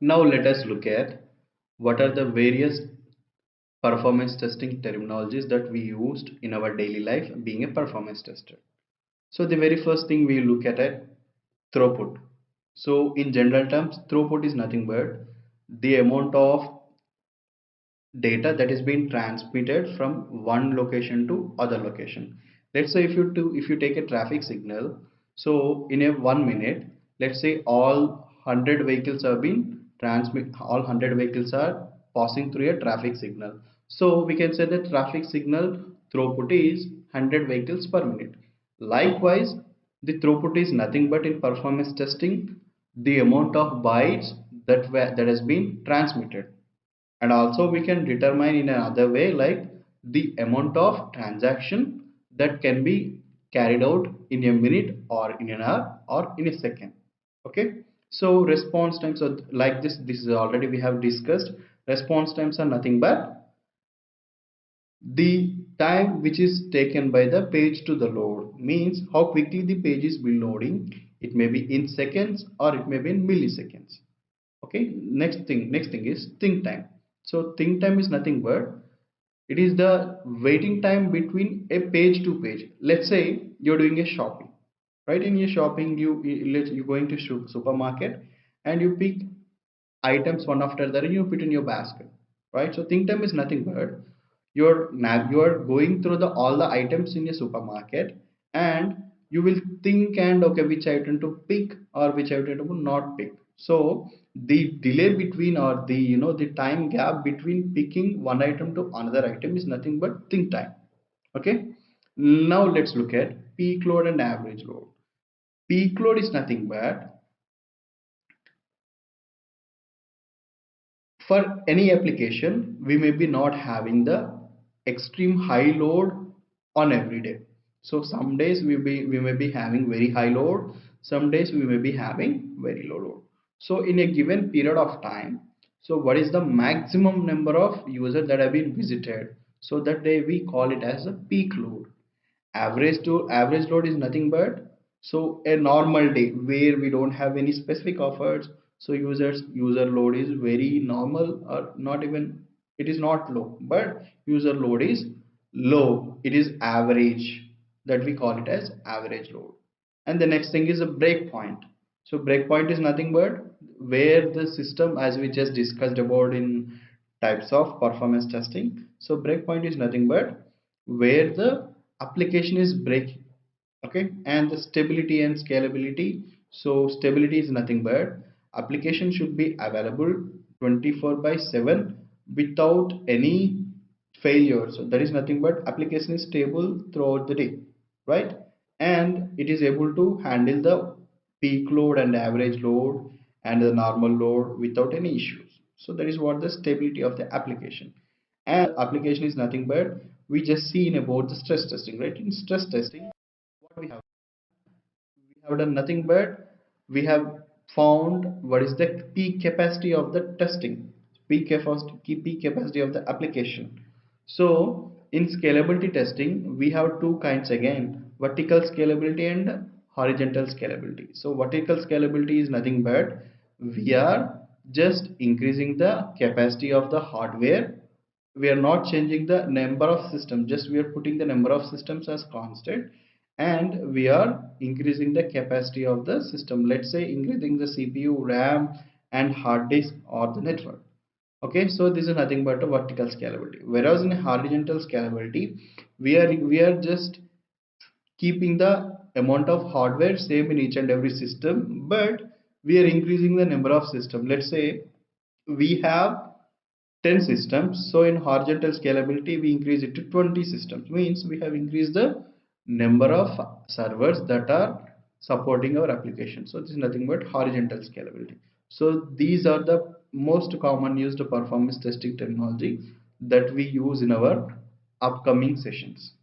Now let us look at what are the various performance testing terminologies that we used in our daily life being a performance tester. So the very first thing we look at it, throughput. So in general terms, throughput is nothing but the amount of data that is being transmitted from one location to other location. Let's say if you take a traffic signal, so in a 1 minute, let's say all 100 vehicles are passing through a traffic signal. So we can say that traffic signal throughput is 100 vehicles per minute. Likewise, the throughput is nothing but in performance testing the amount of bytes that has been transmitted. And also we can determine in another way like the amount of transaction that can be carried out in a minute or in an hour or in a second. Okay, so response times are like this is already we have discussed. Response times are nothing but the time which is taken by the page to the load, means how quickly the page is be loading. It may be in seconds or it may be in milliseconds. Okay, next thing is think time. So think time is nothing but it is the waiting time between a page to page. Let's say you're doing a shopping, right? In your shopping, you're going to supermarket and you pick items one after the other and you put in your basket, right? So think time is nothing but you're going through the all the items in your supermarket, and you will think and okay which item to pick or which item to not pick. So the delay between or the the time gap between picking one item to another item is nothing but think time. Okay, now let's look at peak load and average load. Peak load is nothing but for any application we may be not having the extreme high load on every day. So some days we may be having very high load, some days we may be having very low load. So in a given period of time, so what is the maximum number of users that have been visited, so that day we call it as a peak load. Average load is nothing but so a normal day where we don't have any specific offers. So user load is very normal or not even, it is not low, but user load is low, it is average, that we call it as average load. And the next thing is a breakpoint. So breakpoint is nothing but where the system, as we just discussed about in types of performance testing, so breakpoint is nothing but where the application is breaking. Okay, and the stability and scalability. So stability is nothing but application should be available 24 by 7 without any failure. So that is nothing but application is stable throughout the day, right? And it is able to handle the peak load and average load and the normal load without any issues. So that is what the stability of the application. And application is nothing but we just seen about the stress testing, right? In stress testing, what we have done nothing but we have found what is the peak capacity of the testing, peak capacity of the application. So in scalability testing we have two kinds again, vertical scalability and horizontal scalability. So vertical scalability is nothing but we are just increasing the capacity of the hardware. We are not changing the number of systems, just we are putting the number of systems as constant, and we are increasing the capacity of the system, let's say increasing the CPU, RAM and hard disk or the network. Okay, so this is nothing but a vertical scalability. Whereas in horizontal scalability we are just keeping the amount of hardware same in each and every system, but we are increasing the number of systems. Let's say we have 10 systems, so in horizontal scalability we increase it to 20 systems, means we have increased the number of servers that are supporting our application. So this is nothing but horizontal scalability. So these are the most common used performance testing terminology that we use in our upcoming sessions.